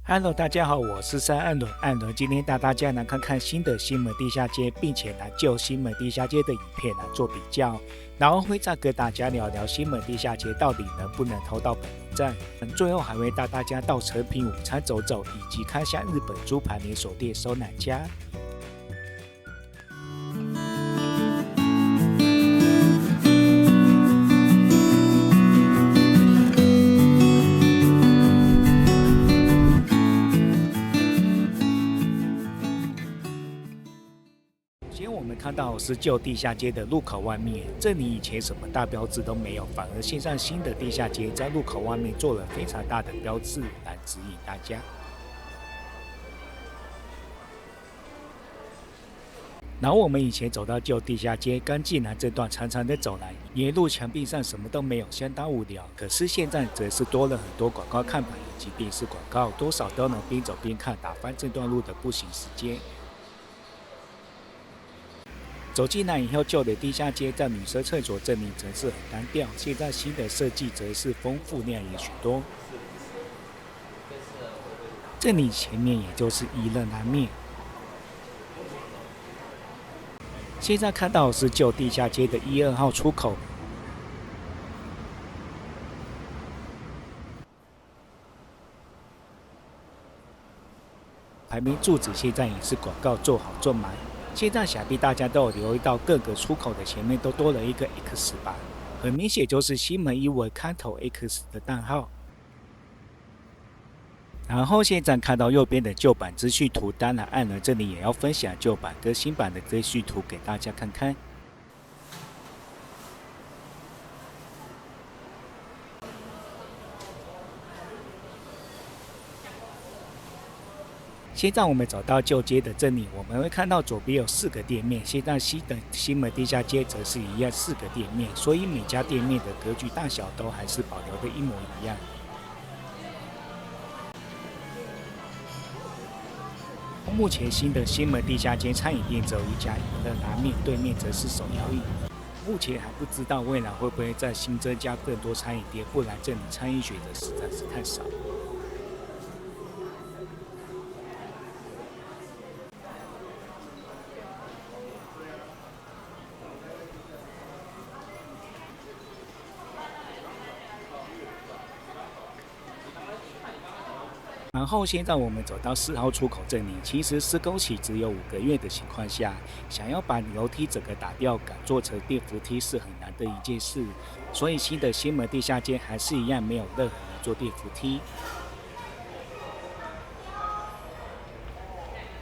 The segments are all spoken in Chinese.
Hello， 大家好，我是艾倫。今天帶大家來看看新的西門地下街，並且來就西門地下街的影片來做比較，然後會再跟大家聊聊西門地下街到底能不能偷到本名站。最後還會帶大家到誠品午餐走走，以及看下日本豬排連鎖店收乃家。我們看到是舊地下街的入口外面，這裡以前什麼大標誌都沒有，反而現在新的地下街在入口外面做了非常大的標誌來指引大家。然後我們以前走到舊地下街，剛進來這段長長的走廊，沿路牆壁上什麼都沒有，相當無聊。可是現在則是多了很多廣告看板以及電視廣告，多少都能邊走邊看，打發這段路的步行時間。走進來以後，舊的地下街在女生廁所這裡則是很單調，現在新的設計則是豐富亮眼許多。這裡前面也就是一樂拉麵。現在看到的是舊地下街的1、2號出口。排名柱子現在也是廣告做好做滿。現在想必大家都有留意到，各個出口的前面都多了一個 X 吧，很明顯就是西門一文開頭 X 的代號。然後現在看到右邊的舊版資訊圖，當然按了這裡也要分享舊版跟新版的資訊圖給大家看看。現在我們走到舊街的這裡，我們會看到左邊有4個店面，現在新的西門地下街則是一樣4個店面，所以每家店面的格局大小都還是保留的一模一樣。目前新的西門地下街餐飲店只有一家一樂拉麵，對面則是手搖飲。目前還不知道未來會不會再新增加更多餐飲店，不然這裡餐飲選擇實在是太少。然後現在我們走到4號出口這裡，其實施工期只有5個月的情況下，想要把樓梯整個打掉，改做成電扶梯是很難的一件事。所以新的西門地下街還是一樣沒有任何人做電扶梯。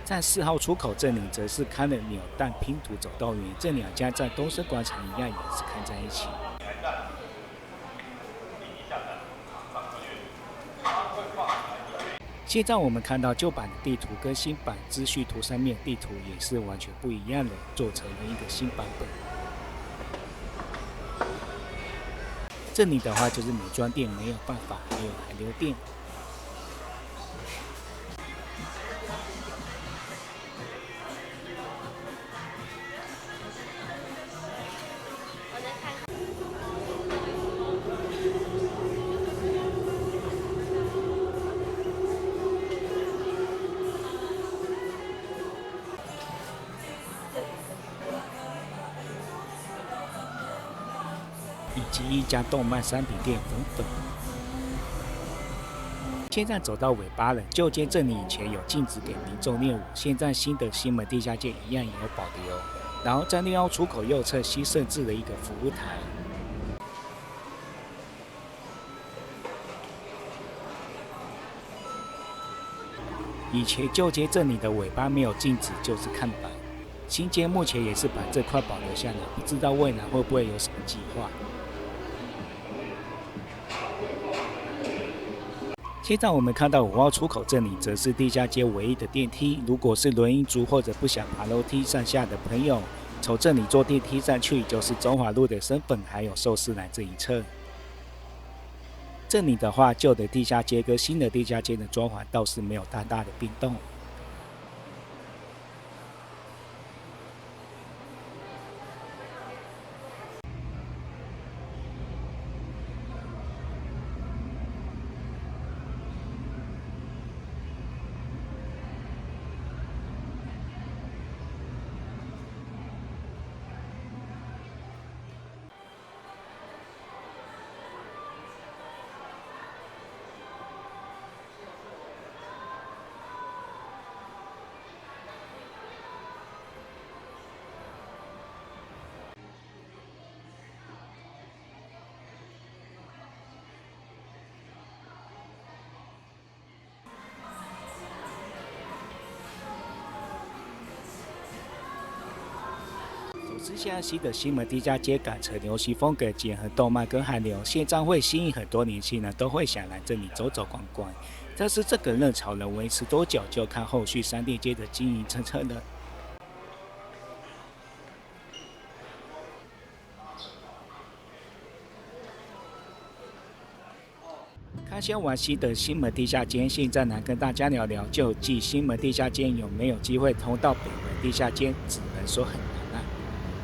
在4號出口這裡，則是開了扭蛋拼圖走道園，這2家在東升廣場一樣也是看在一起。現在我們看到舊版的地圖跟新版資訊圖上面的地圖也是完全不一樣的，做成了一個新版本。這裡的話就是美妝店沒有辦法，還有海流店。以及一家動漫商品店粉粉。現在走到尾巴了，舊街這裡以前有禁止給民眾練舞，現在新的西門地下街一樣也有保留。然後在6號出口右側新設置了一個服務台。以前舊街這裡的尾巴沒有禁止，就是看板。新街目前也是把這塊保留下來，不知道未來會不會有什麼計劃。現在我們看到5號出口這裡，則是地下街唯一的電梯。如果是輪椅族或者不想爬樓梯上下的朋友，從這裡坐電梯上去，就是中華路的生粉還有壽司郎這一側。這裡的話，舊的地下街跟新的地下街的裝潢倒是沒有太大的變動。之下西的西門地下街改成流行風格，結合動漫跟韓流，現在會吸引很多年輕人都會想來這裡走走逛逛。但是這個熱潮能維持多久，就看後續商店街的經營政策了。開箱完西的西門地下街，現在來跟大家聊聊舊季西門地下街有沒有機會通到北門地下街，只能說很難啊。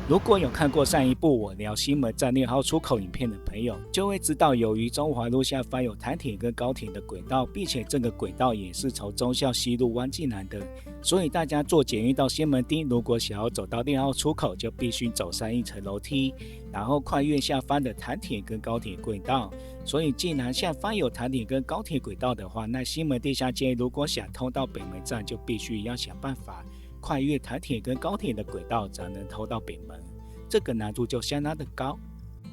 如果有看過上一部我聊西門站6號出口影片的朋友，就會知道由於中華路下方有台鐵跟高鐵的軌道，並且這個軌道也是從忠孝西路彎進來的，所以大家坐捷運到西門町，如果想要走到6號出口，就必須走上一層樓梯，然後跨越下方的台鐵跟高鐵軌道。所以既然下方有台鐵跟高鐵軌道的話，那西門地下街如果想通到北門站，就必須要想辦法跨越台鐵跟高鐵的軌道，才能通到北門。這個難度就相當的高。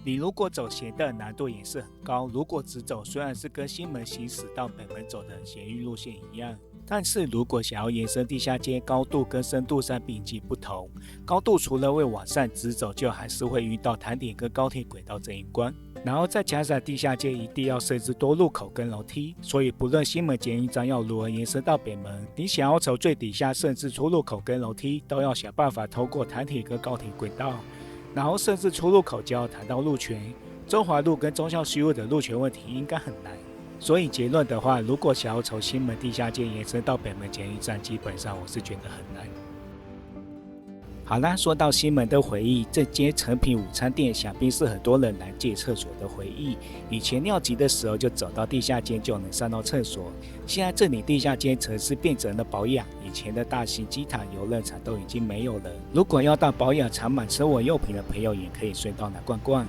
你如果走斜的難度也是很高，如果直走雖然是跟西門行駛到北門走的捷運路線一樣，但是如果想要延伸地下街，高度跟深度上並機不同。高度除了會往上直走，就還是會遇到台鐵跟高鐵軌道這一關。然後再加上地下街一定要設置多入口跟樓梯，所以不論西門捷運站要如何延伸到北門，你想要從最底下設置出入口跟樓梯，都要想辦法通過台鐵跟高鐵軌道。然後設置出入口就要談到路權，中華路跟忠孝西路的路權問題應該很難。所以結論的話，如果想要從西門地下街延伸到北門捷運站，基本上我是覺得很難。好啦，說到西門的回憶，這間誠品午餐店想必是很多人來借廁所的回憶。以前尿急的時候就走到地下街就能上到廁所，現在這裡地下街則是變成了保養，以前的大型機塔、遊樂場都已經沒有了。如果要到保養場買生活用品的朋友，也可以順道來逛逛。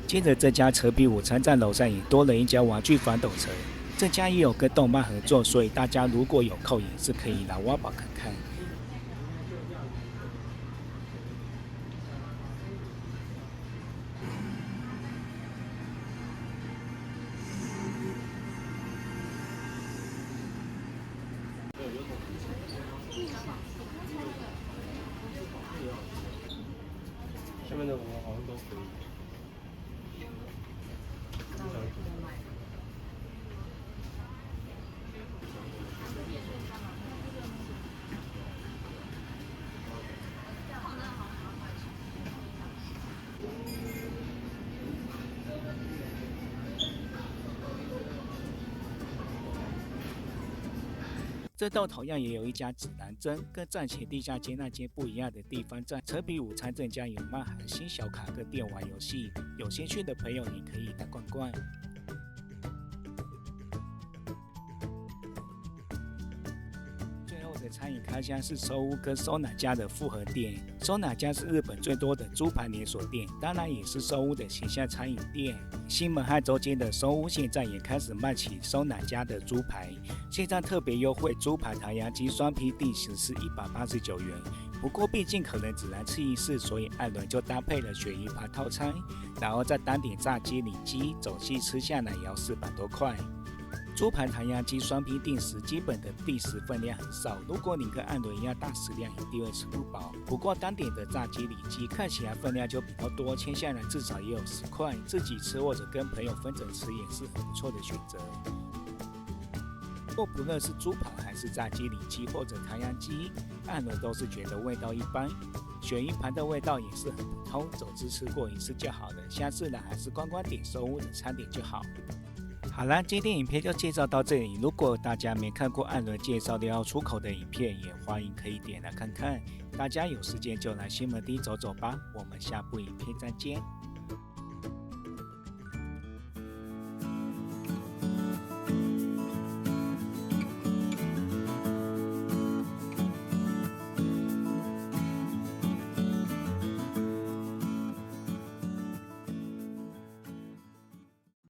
接着這家誠品午餐站樓上也多了一家玩具反斗城。這家也有跟動漫合作，所以大家如果有空也是可以來挖寶看看。下面的我好像都可以。這棟同樣也有一家指南針，跟站前地下街那間不一樣的地方在誠品午餐這家有漫韓新小卡跟電玩遊戲，有興趣的朋友也可以來逛逛。最後的餐飲開箱是收屋跟收納家的複合店。收納家是日本最多的豬排連鎖店，當然也是收屋的形象餐飲店。西門和周間的收屋現在也開始賣起收納家的豬排，現在特別優惠，豬排唐揚雞雙拼定時是189元。不過畢竟可能只能吃一次，所以艾倫就搭配了鱈魚排套餐，然後再單點炸雞、里脊，總計吃下來也要400多塊。豬排唐揚雞雙拼定時，基本的定時分量很少，如果你跟艾倫一樣大食量，一定會吃不飽。不過單點的炸雞、里脊看起來分量就比較多，切下來至少也有10塊，自己吃或者跟朋友分着吃也是很不錯的選擇。不論是豬排還是炸雞、里脊或者唐揚雞，艾倫都是覺得味道一般。鱈魚排的味道也是很普通，總之吃過一次就好了，下次來還是觀光點收屋的餐點就好。好啦，今天影片就介紹到這裡。如果大家沒看過艾倫介紹6號出口的影片，也歡迎可以點來看看。大家有時間就來西門町走走吧。我們下部影片再見。